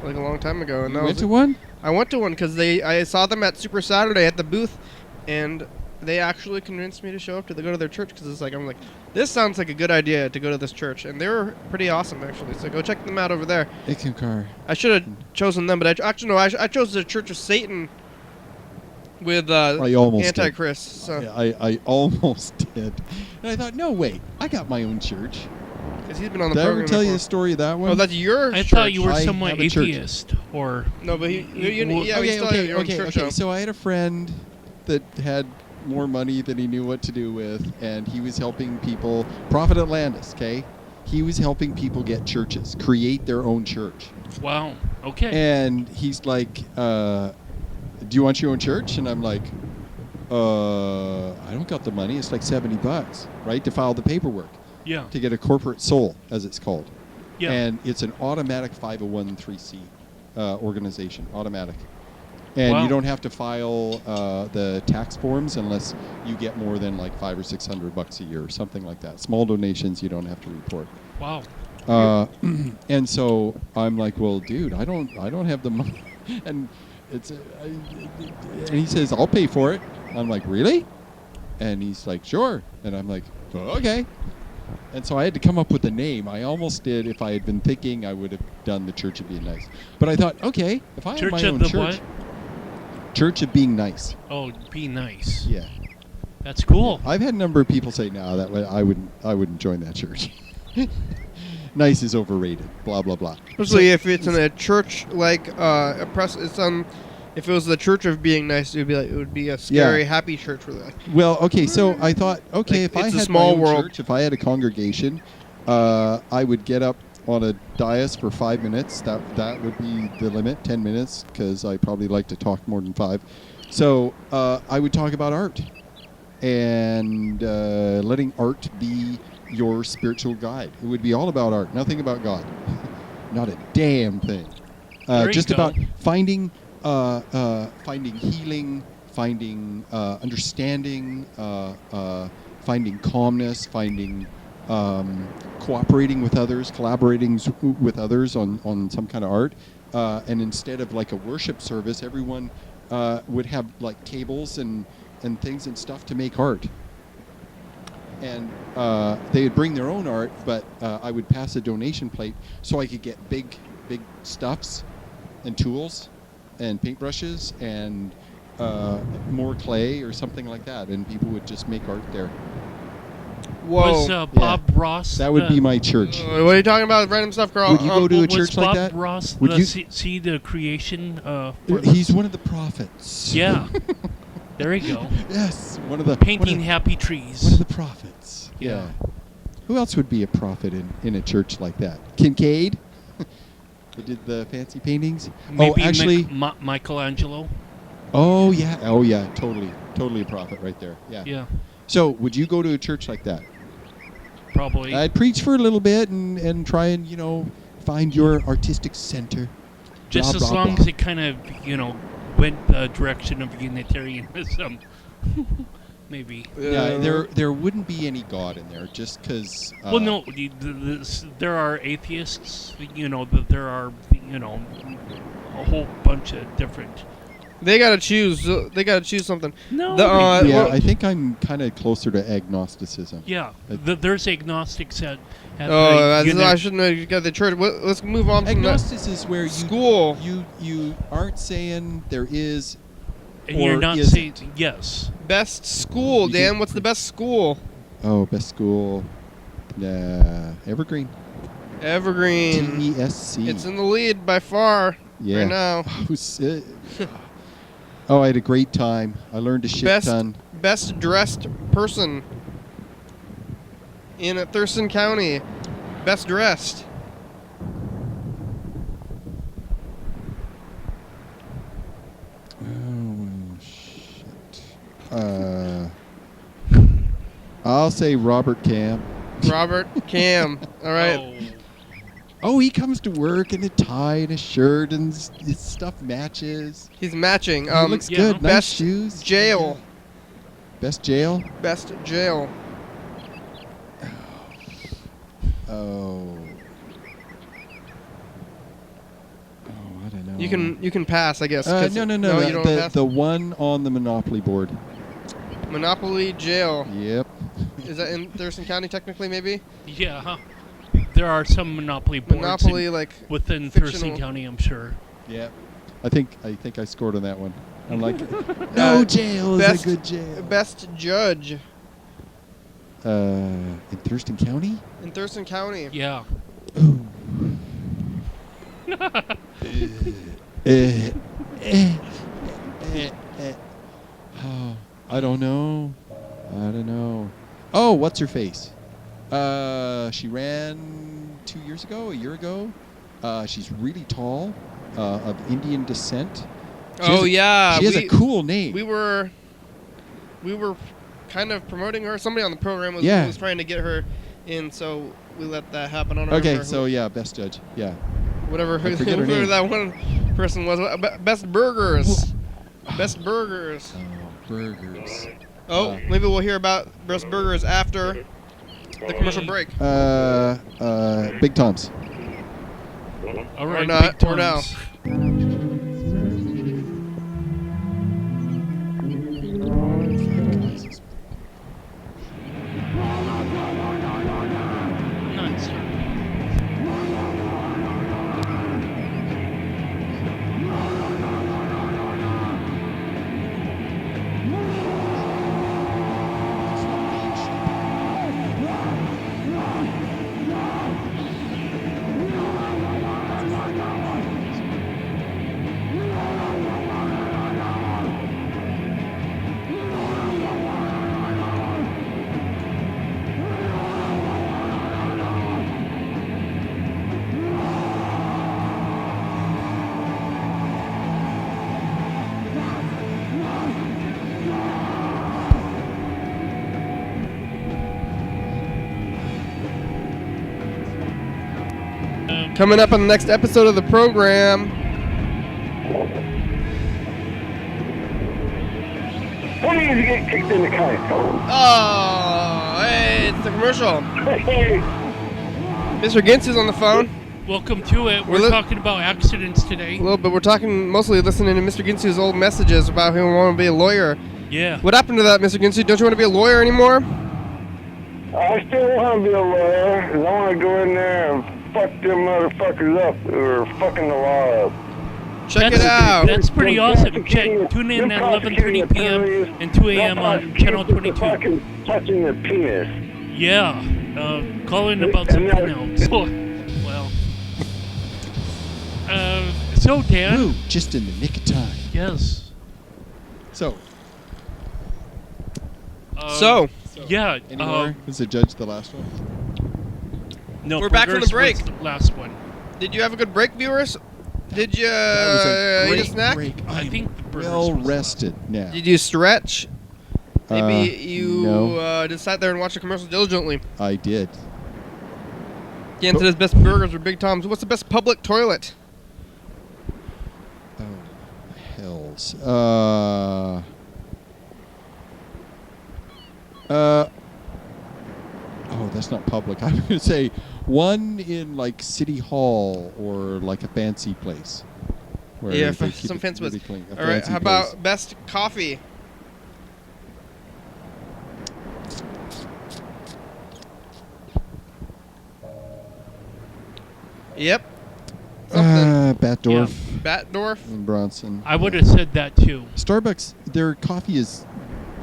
like a long time ago, and You that went was to one? I went to one because I saw them at Super Saturday at the booth, and they actually convinced me to show up to go to their church because I'm like, this sounds like a good idea to go to this church, and they were pretty awesome actually. So go check them out over there. Eckankar. I should have chosen them, but I chose the Church of Satan with I almost did. Antichrist. So I almost did. And I thought, no, wait. I got my own church. because he's been on the Did I program ever tell you before. the story of that one? Oh, that's your I church. thought you were I somewhat have a church. atheist or. No, but we still have your own church. Okay. though. So I had a friend that had more money than he knew what to do with, and he was helping people. Prophet Atlantis, okay? He was helping people get churches, create their own church. Wow. Okay. And he's like, do you want your own church? And I'm like, I don't got the money. It's like $70, right, to file the paperwork, Yeah. to get a corporate soul, as it's called. Yeah. And it's an automatic 501c organization, automatic. And Wow. you don't have to file the tax forms unless you get more than like $500 or $600 a year or something like that. Small donations you don't have to report. Wow. And so I'm like, well, dude, I don't have the money. And and he says, I'll pay for it. I'm like, really? And he's like, sure. And I'm like, oh, okay. And so I had to come up with a name. I almost did. If I had been thinking, I would have done the Church of Being Nice. But I thought, okay, if I had Church my of own the church, what? Church of Being Nice. Oh, be nice. Yeah. That's cool. I've had a number of people say, no, that way I wouldn't join that church. Nice is overrated. Blah blah blah. Especially if it's in a church like if it was the Church of Being Nice, it would be a scary, happy church for that. Well, okay, so I thought, okay, Like, if I it's a had small my own world. church, if I had a congregation, I would get up on a dais for 5 minutes. That would be the limit, 10 minutes, because I probably like to talk more than 5. So I would talk about art and letting art be your spiritual guide. It would be all about art, nothing about God. Not a damn thing. There you Just go. about finding healing, finding understanding, finding calmness, finding cooperating with others, collaborating with others on some kind of art. And instead of like a worship service, everyone would have like tables and things and stuff to make art. And they would bring their own art, but I would pass a donation plate so I could get big stuffs and tools and paintbrushes and more clay or something like that, and people would just make art there. Whoa. Was Bob Ross? That would be my church. What are you talking about? Random stuff, girl. Would you go to a was church Bob like that? Ross Would you? see the creation? He's one of the prophets. Yeah. There you go. Yes, one of the Painting happy trees. one of the prophets. Yeah. Who else would be a prophet in a church like that? Kincaid, who did the fancy paintings. Maybe actually, Michelangelo. oh yeah, totally a prophet right there. Yeah. Yeah, So, would you go to a church like that? probably. I'd preach for a little bit and try and find your artistic center. Just Blah, as blah, long blah. as it kind of went the direction of Unitarianism. Maybe. Yeah, there wouldn't be any God in there just because. Well, no, there are atheists. There are a whole bunch of different. They gotta choose. They gotta choose something. No. Yeah, well- I think I'm kind of closer to agnosticism. Yeah, there's agnostics at I shouldn't have got the church. Let's move on from that. Agnostic is where School. you aren't saying there is. and you're or not isn't. saying yes. Best school, You Dan. can- What's the best school? Oh, best school. Evergreen. Evergreen. TESC. It's in the lead by far Yeah. right now. Oh, I had a great time. I learned a shit ton. Best dressed person in Thurston County. Best dressed. Oh, shit. I'll say Robert Cam. Robert Cam. All right. Oh, he comes to work in a tie and a shirt, and his stuff matches. He's matching. He looks yeah. good. Nice Best shoes. jail. Best jail. Best jail. Oh. I don't know. You can pass, I guess. 'cause- No. you don't pass. The one on the Monopoly board. Monopoly jail. Yep. Is that in Thurston County technically? Maybe Yeah, huh? There are some Monopoly boards Monopoly like within fictional. Thurston County, I'm sure. Yep. I think I scored on that one. I'm like, no jail is best- a good jail. best judge In Thurston County. in Thurston County. Yeah. Ooh. Oh, I don't know. Oh, what's her face? She ran 2 years ago, a year ago. She's really tall, of Indian descent. She has a cool name. We were kind of promoting her. Somebody on the program was trying to get her in, so we let that happen on our Okay, so yeah, best judge. Yeah. whatever I forget her whoever name. that one person was. Best burgers. Best burgers. Burgers. Oh, maybe we'll hear about best burgers after the commercial break. Big Tom's. All right, not, Big or now. Tom's. Not certain. Coming up on the next episode of the program. When do you get kicked in the car? Oh, hey, it's the commercial. Hey, Mr. Gintz is on the phone. Welcome to it. We're We're li- talking about accidents today. A little bit. We're talking mostly listening to Mr. Ginsu's old messages about him wanting to be a lawyer. Yeah. What happened to that, Mr. Ginsu? Don't you want to be a lawyer anymore? I still want to be a lawyer, 'cause I want to go in there and fuck them motherfuckers up who are fucking the law up. Check That's- it out. That's pretty Them awesome. prosecuting- Tune in them at 11:30 prosecuting p.m. attorneys, and 2 a.m. them on Channel prosecutors 22. fucking touching the penis. Yeah. Calling about And something now- else. Well. So, Dan. Woo, just in the nick of time. Yes. So, So, Yeah. any more? Was the judge the last one? No, We're back from the burgers break. was the last one. did you have a good break, viewers? Did you That was a eat a great snack? break. I I'm think the burgers well was the rested now. Did you stretch? Maybe you no. just sat there and watched the commercial diligently. I did. Get into his best burgers or Big Tom's. What's the best public toilet? Oh, hells. Oh, that's not public. I'm going to say one in like City Hall or like a fancy place. Where Yeah, they keep some it fancy really place. clean. A All right, fancy how place. about best coffee? Yep. Something. Batdorf Batdorf. and Bronson. I would have said that too. Starbucks, their coffee is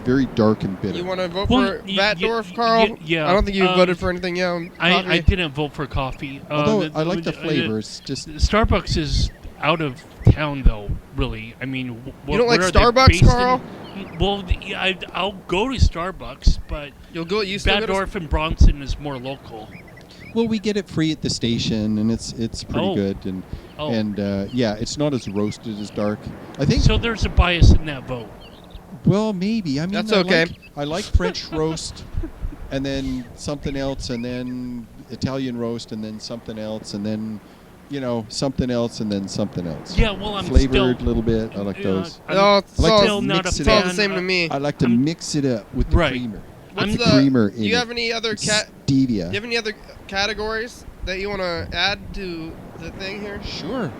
very dark and bitter. You want to vote Well, for y- Batdorf, y- Carl? y- yeah, I don't think you um, voted for anything. Yeah. on I coffee. didn't vote for coffee. Although I like the flavors. Just Starbucks is out of town, though. Really, I mean, You don't like where are they Starbucks, based in? Carl? Well, I'll go to Starbucks, but You'll go. You still go to Batdorf and Bronson is more local. well, we get it free at the station, and it's pretty Oh. good, and Oh. yeah, it's not as roasted as dark. I think. So there's a bias in that vote. Well, maybe. I mean, That's I okay. I like French roast, and then something else, and then Italian roast, and then something else, and then, something else, and then something else. Yeah, well, I'm Flavored still a little bit. I like those. No, it's I like all, to still not a mix it it's all fan. the same to me. I like to I'm- mix it up with the Right. creamer. What's the the creamer Do in you it. have any other Stevia. Do you have any other categories that you want to add to the thing here? Sure.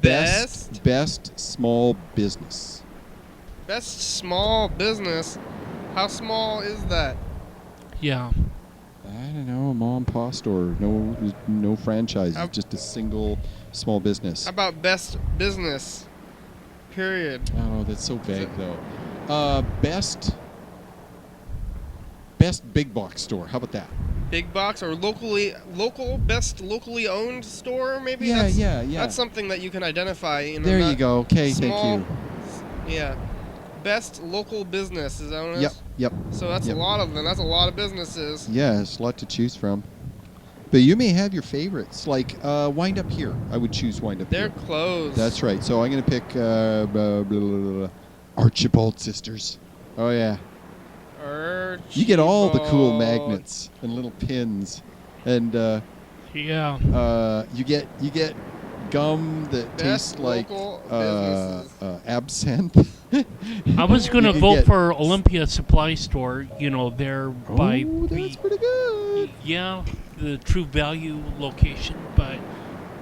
Best small business. Best small business. How small is that? Yeah. I don't know, a mom and pop store. No franchise. How- It's just a single small business. How about best business? Period. Oh, that's so vague though. Best big box store. How about that? Big box or best locally owned store maybe? Yeah, that's, yeah. That's something that you can identify. There you go. Okay, small, thank you. Yeah. Best local business, is that what it is? Yep. So that's Yep. a lot of them. That's a lot of businesses. Yeah, it's a lot to choose from. But you may have your favorites, like Wind Up Here. I would choose Wind Up They're Here. closed. That's right. So I'm going to pick blah, blah, blah, blah. Archibald Sisters. Oh, yeah. You get all the cool Archibald. magnets and little pins. And Yeah. You get gum that tastes Best like local businesses. absinthe. I was going to You vote get- for Olympia Supply Store, there by Oh, that's pretty good. the True Value location, but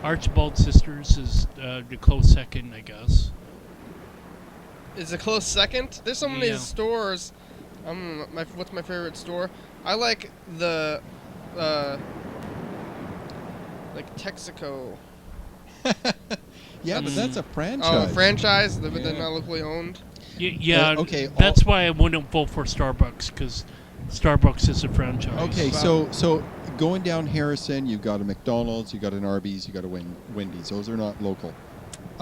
Archibald Sisters is the close second, I guess. Is a close second. There's so many Yeah. stores. What's my favorite store? I like the like Texaco. Yeah, but that's a Oh, franchise. franchise, but they're Yeah. not locally owned. Yeah. okay, That's why I wouldn't vote for Starbucks, because Starbucks is a franchise. Okay, so going down Harrison, you've got a McDonald's, you've got an Arby's, you've got a Wendy's. Those are not local.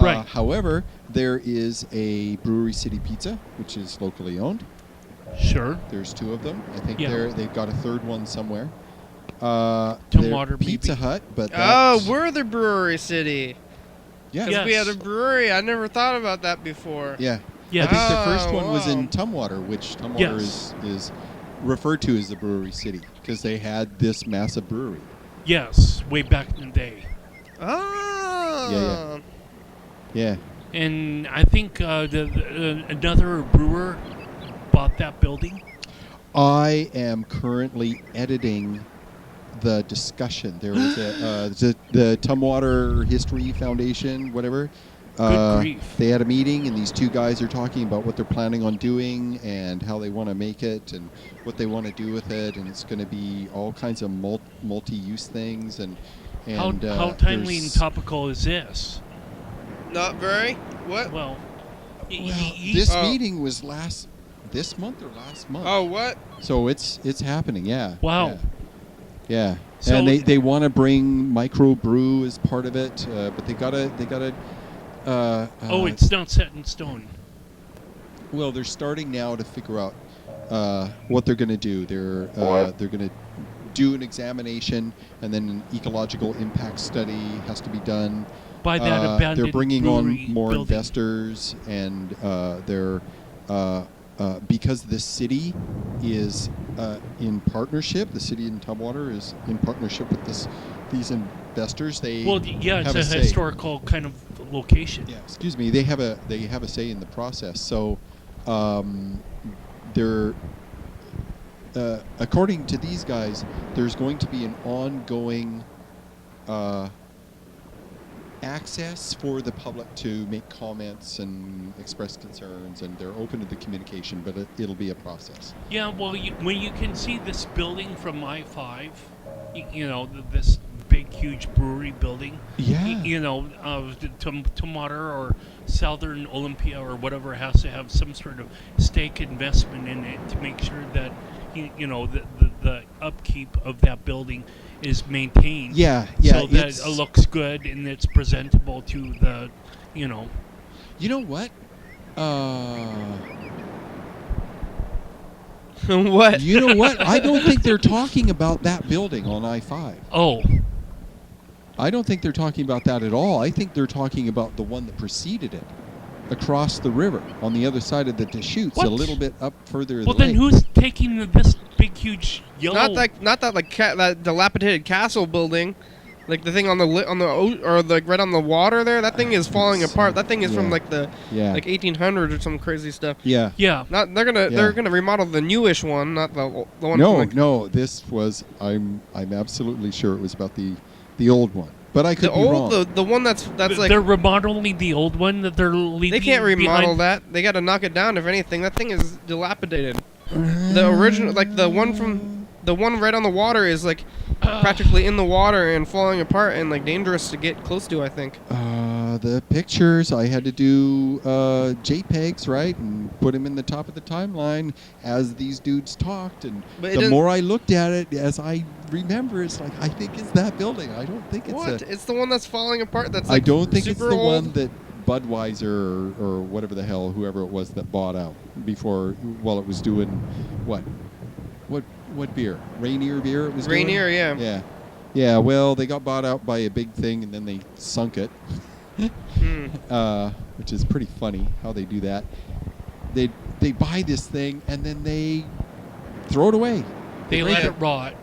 Right. However, there is a Brewery City Pizza, which is locally owned. Sure. There's two of them. I think Yeah. they've got a third one somewhere. Tumwater, Pizza maybe. Hut, but Oh, that's- we're the Brewery City. yeah, Because we Yes. had a brewery. I never thought about that before. yeah. Yes. I think the first Oh, one was in wow. Tumwater, which Tumwater Yes. is referred to as the Brewery City because they had this massive brewery. Yes, way back in the day. Ah. Yeah. And I think another brewer bought that building. I am currently editing the discussion. There was the Tumwater History Foundation, whatever. Good grief. They had a meeting, and these two guys are talking about what they're planning on doing and how they want to make it and what they want to do with it. And it's going to be all kinds of multi-use things. And How timely and there's- topical is this? Not very. What? Well, Well, this Oh. meeting was this month or last month. Oh, what? So it's happening, yeah. Wow. Yeah. So- And they want to bring microbrew as part of it, but they gotta. it's not set in stone. Well, they're starting now to figure out what they're going to do. They're going to do an examination, and then an ecological impact study has to be done. By that abandoned they're bringing on brewery more building. investors, and they're because the city is in partnership. The city in Tumwater is in partnership with these investors. They Well, yeah, it's have a say. historical kind of location. Yeah, excuse me. They have a say in the process. So, they're according to these guys, there's going to be an ongoing access for the public to make comments and express concerns, and they're open to the communication, but it'll be a process. Yeah, well, when you can see this building from I-5, this big, huge brewery building, Yeah. Tumwater or Southern Olympia or whatever has to have some sort of stake investment in it to make sure that, the upkeep of that building is maintained. Yeah. So that it's- it looks good and it's presentable to the, You know what? What? You know what? I don't think they're talking about that building on I-5. Oh, I don't think they're talking about that at all. I think they're talking about the one that preceded it, across the river on the other side of the Deschutes, What? a little bit up further. well the then lake. who's taking this big, huge yellow? Not that that dilapidated castle building, like the thing on the or like right on the water there. That thing is falling apart. That thing is from Yeah. like the Yeah. 1800s or some crazy stuff. Yeah. Yeah. Not they're Yeah. gonna remodel the newish one, not the one. No, from like, no. This was. I'm absolutely sure it was about the old one, but I could the be old wrong. the one that's like they're remodeling the old one that they're leaving. they can't remodel behind. that. They got to knock it down. If anything, that thing is dilapidated. The original, like the one right on the water is like practically in the water and falling apart and like dangerous to get close to, I think. The pictures, I had to do JPEGs, right, and put them in the top of the timeline as these dudes talked. And But it the doesn't- more I looked at it, as I remember, it's like, I think it's that building. I don't think it's What? a... It's the one that's falling apart. That's I like don't think it's super the old. one that Budweiser or whatever the hell, whoever it was that bought out before, while it was doing what beer? Rainier beer it was doing? Rainier, yeah. Yeah. Yeah, well, they got bought out by a big thing and then they sunk it. Which is pretty funny how they do that. They buy this thing and then they throw it away. They break let it rot.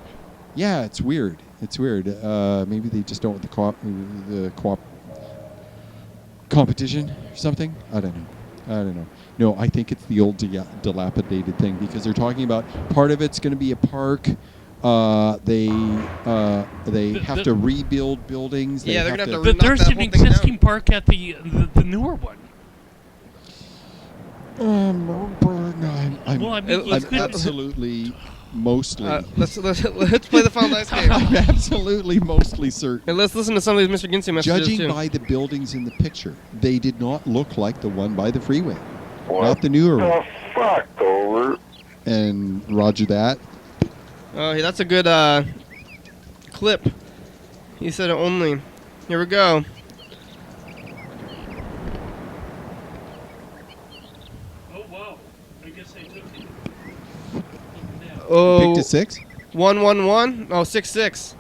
Yeah, it's weird. It's weird. Maybe they just don't want the competition or something. I don't know. No, I think it's the old dilapidated thing because they're talking about part of it's going to be a park. They have to rebuild buildings. Yeah, they're gonna have to But knock there's that an whole thing existing down. park at the newer one. No, I'm Well, I mean, you let's- could absolutely mostly. Let's play the final dice game. I'm absolutely mostly certain. And let's listen to some of these Mr. Ginsu messages Judging too. by the buildings in the picture, they did not look like the one by the freeway. What Not the newer the one. fuck, over? And roger that. Oh, that's a good clip. He said it only. Here we go. Oh wow! I guess I took it. Oh, Picked a 6? 111. Oh, 6-6.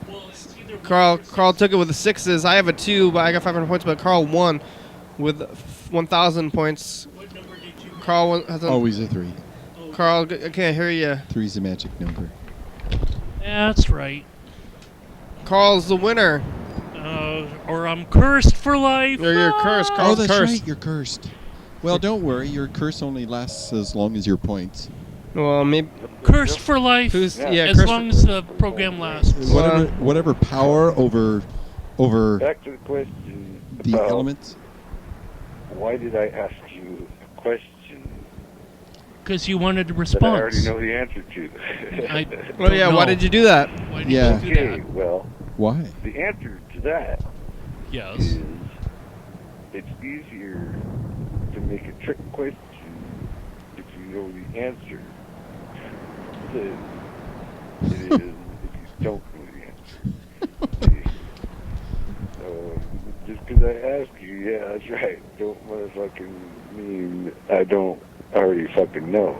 Well, it's either Carl took it with the 6s. I have a 2, but I got 500 points. But Carl won with 1,000 points. What number did you? Carl has a. Always a 3. Carl, I can't hear you. 3's the magic number. That's right. Carl's the winner. Or I'm cursed for life. You're cursed, Oh, Carl's that's cursed. right. You're cursed. Well, don't worry. Your curse only lasts as long as your points. Well, maybe. Cursed for life. Who's Yeah. yeah? as cursed long as the program lasts. Whatever power over Back to the question the about elements. why did I ask you a question Because you wanted a that I response. already know the answer to? I Well, don't yeah. Why know. did you do that? Why did Yeah. you do Okay, that? well, Why? the answer to that Yes. is it's easier to make a trick question if you know the answer than it is if you don't know the answer. So, just because I ask you, yeah, that's right. Don't motherfucking mean I don't already fucking know.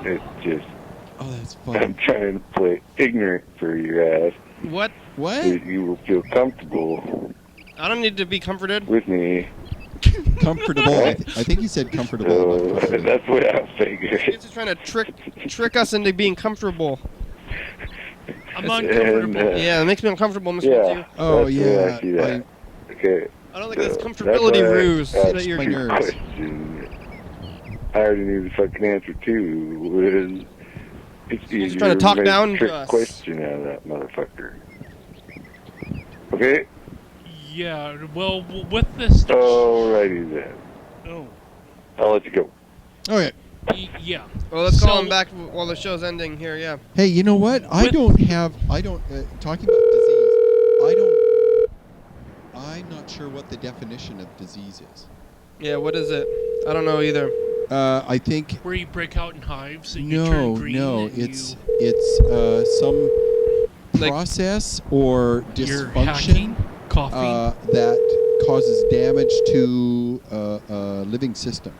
It's just, Oh, that's I'm funny. trying to play ignorant for your ass What? What? so that you will feel comfortable I don't need to be comforted. with me. Comfortable. I think he said comfortable. So not comfortable. that's what I figured. He's just trying to trick us into being comfortable. I'm And, uncomfortable. Yeah, it makes me uncomfortable, Mr. yeah. Ginsu. Oh, That's the way yeah. I see that. Okay. I don't like this So, comfortability that's why I ruse asked that you're. my you a nerves. question. I already knew the fucking answer to. Was it's easier trying to talk make down a to trick us. question out of that motherfucker. Okay. Yeah. Well, with this. Alrighty then. Oh. I'll let you go. Okay. Yeah. Well, let's call So- him back while the show's ending here. Yeah. Hey, you know what? I don't. Talking about disease, I'm not sure what the definition of disease is. Yeah. What is it? I don't know either. I think Where you break out in hives and you turn green. and it's you, some Like- process or you're dysfunction hacking, coughing. that causes damage to a living system.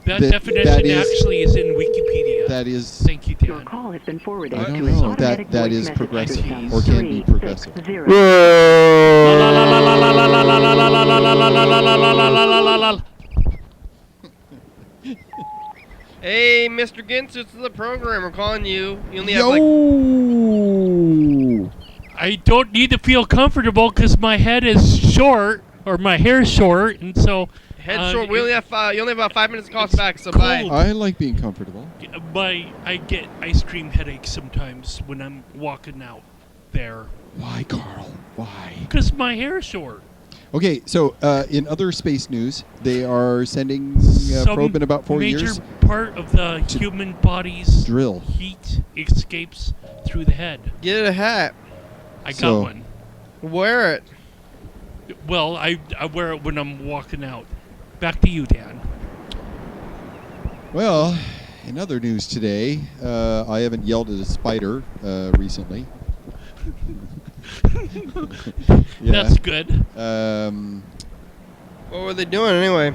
that that definition is- actually is in Wikipedia. That is, Thank you, Your Dan. call has been forwarded I don't to an know, automatic that voice is message progressive system. or can be progressive. 360. Hey, Mr. Gintz, it's the program. We're calling you. You only have Yo! like. I don't need to feel comfortable because my head is short or my hair's short, and so Head short. We only have you only have about 5 minutes to call us it's back. So cold. bye. I like being comfortable. I get ice cream headaches sometimes when I'm walking out there Why, Carl? Why? because my hair is short. Okay, so in other space news, they are sending a Some probe in about 4 major years. part of the to human body's drill. heat escapes through the head. Get a hat. I got So- one. Wear it. Well, I wear it when I'm walking out. Back to you, Dan. Well, in other news today, I haven't yelled at a spider recently. Yeah. That's good. What were they doing anyway?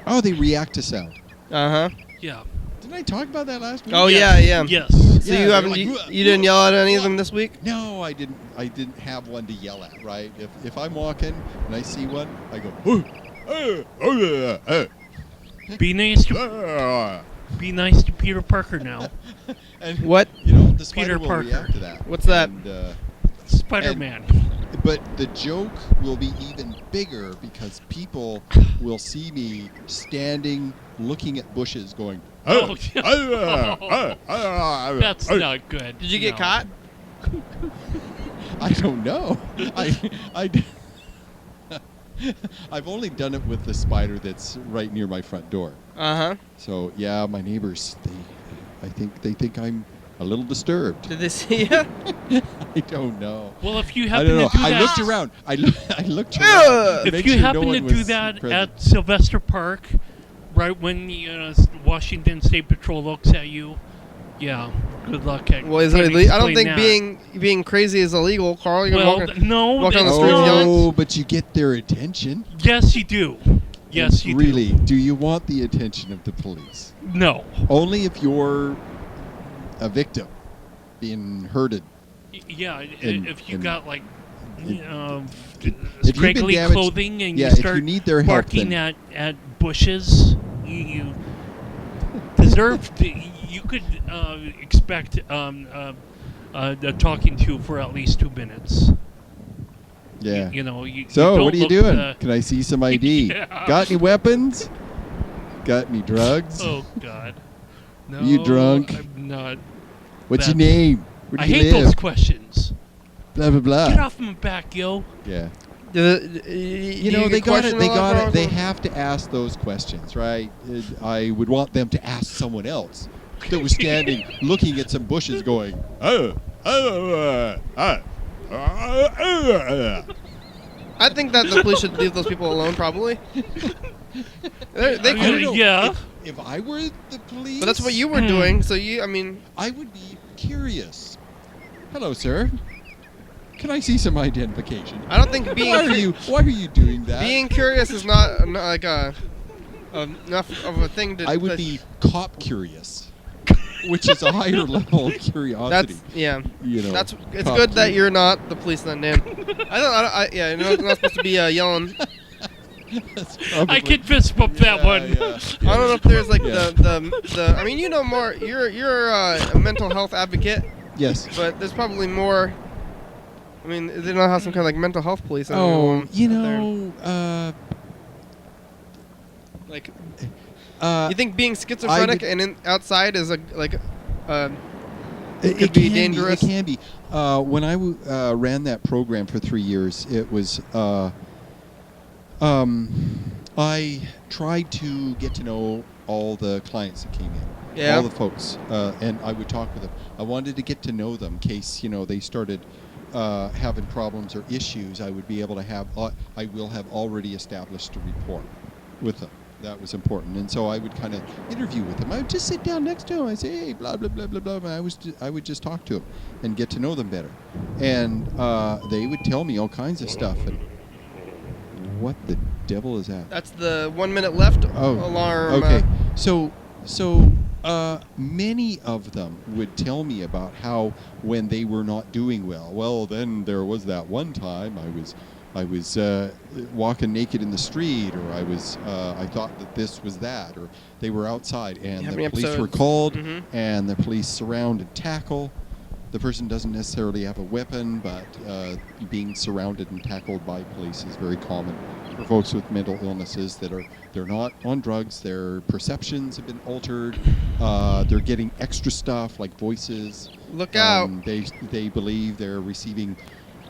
Oh, they react to sound. Uh huh. Yeah. Didn't I talk about that last week? Oh Yes. yeah. Yes. So Yeah, you they're haven't like, you didn't yell at any of them this week? No, I didn't. I didn't have one to yell at. Right? If I'm walking and I see one, I go. Be nice to Peter Parker now. And What? you know the spider Peter will Parker. react to that. What's that? And, Spider-Man. but the joke will be even bigger because people will see me standing, looking at bushes, going, Oh, that's not good. Did you get No. caught? I don't know. I've only done it with the spider that's right near my front door. Uh-huh. So yeah, my neighbors, I think they think I'm a little disturbed. Did they see you? I don't know. Well, if you I happen don't know. to do that, I looked around. I looked around. to if make you sure happen no to one do was that present. at Sylvester Park, right when Washington State Patrol looks at you, yeah, good luck at. Well, is it trying to illegal? I don't explain think that. being crazy is illegal, Carl. You're Well, walking. no, walk on the it's streets not. yelling? Oh, but you get their attention. Yes, you do. Yes, you really? Do you want the attention of the police? do. No. Only if you're a victim being herded. Yeah, And- if you and- got like if you've been scraggly damaged- clothing and yeah, you if start you need their help, barking then- at bushes, you deserve. You could expect a talking to for at least 2 minutes. Yeah. You know. So, don't what are you look, doing? Can I see some ID? Yeah. Got any weapons? Got any drugs? Oh God. No. You drunk? I'm not. What's your that- name? Where do I you hate live? those questions. Blah blah blah. Get off my back, yo. Yeah. You You know, they got it. They got it. They have. have to ask those questions, right? I would want them to ask someone else that was standing, looking at some bushes, going, I think that the police should leave those people alone, probably. They I could, mean, yeah. If I were the police, but that's what you were doing. So I mean, I would be curious. Hello, sir. Can I see some identification? I don't think being Why are you doing that? being curious is not like enough of a thing to. I would be cop curious, which is a higher level of curiosity. That's yeah. You know, It's cop good that curious. you're not the police then, Dan. Yeah, you're not supposed to be yelling. That's I probably- could fist bump that one. Yeah, I don't know if there's like Yeah. the. I mean, you know more. You're a mental health advocate, Yes. but there's probably more. I mean, they don't have some kind of like mental health police. Oh, you out there. know, Like, uh, you think being schizophrenic would- and outside is it it be can dangerous? It can be. When I ran that program for 3 years, it was. I tried to get to know all the clients that came in, Yeah. all the folks, and I would talk with them. I wanted to get to know them in case they started having problems or issues. I would be able to have. I will have already established a rapport with them. That was important, and so I would kind of interview with them. I would just sit down next to them. I say, "Hey, blah blah blah blah blah." And I would just talk to them and get to know them better, and they would tell me all kinds of stuff. And what the devil is that? that's the 1 minute left alarm. Okay, so many of them would tell me about how when they were not doing well, then there was that one time I was walking naked in the street, or I thought that this was that, or they were outside and How the many police were episodes? called, Mhm. and the police surround and tackle. The person doesn't necessarily have a weapon, but being surrounded and tackled by police is very common for folks with mental illnesses they're not on drugs. Their perceptions have been altered. They're getting extra stuff like voices. Look out. They believe they're receiving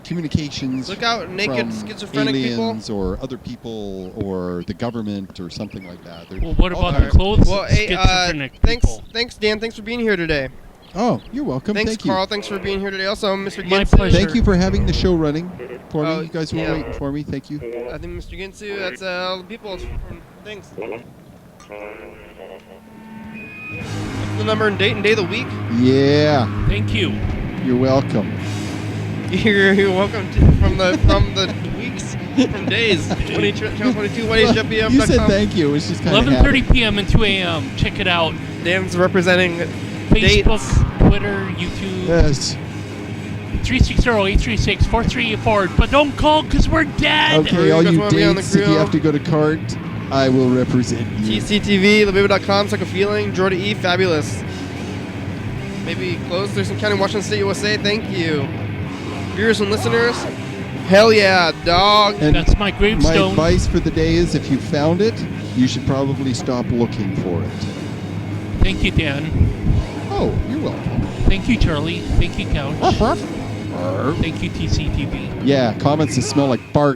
communications. Look out, naked from schizophrenic people. aliens or other people or the government or something like that. They're Well, what all about the kinds- clothes? Well, hey, schizophrenic people. thanks, Dan. Thanks for being here today. Oh, you're welcome. Thanks, Thank you. Carl. Thanks for being here today. Also, Mr. My Ginsu. pleasure. Thank you for having the show running for Oh, me. You guys were yeah. waiting for me. Thank you. I think Mr. Ginsu. That's all the people. Thanks. The number and date of the week. Yeah, Thank you. you're welcome. You're welcome to, from the weeks, from days. 20 channel 22. YDHWM.com. You said thank you. It was just kind of 11:30 p.m. and 2 a.m. Check it out. Dan's representing Facebook, dates. Twitter, YouTube. Yes. 360-836-4384. But don't call because we're dead. Okay, You all guys you wanna be on the dates, if you grill? have to go to CART, I will represent you. TCTV, thebaby.com, Psych a Feeling, Jordan E, Fabulous. maybe close Thurston County, Washington State, USA. Thank you. Viewers and listeners, hell yeah, dog. And That's my my gravestone. advice for the day is if you found it, you should probably stop looking for it. Thank you, Dan. Oh, you're welcome. Thank you, Charlie. Thank you, Couch. Thank you, TCTV. Yeah, comments that smell like fart.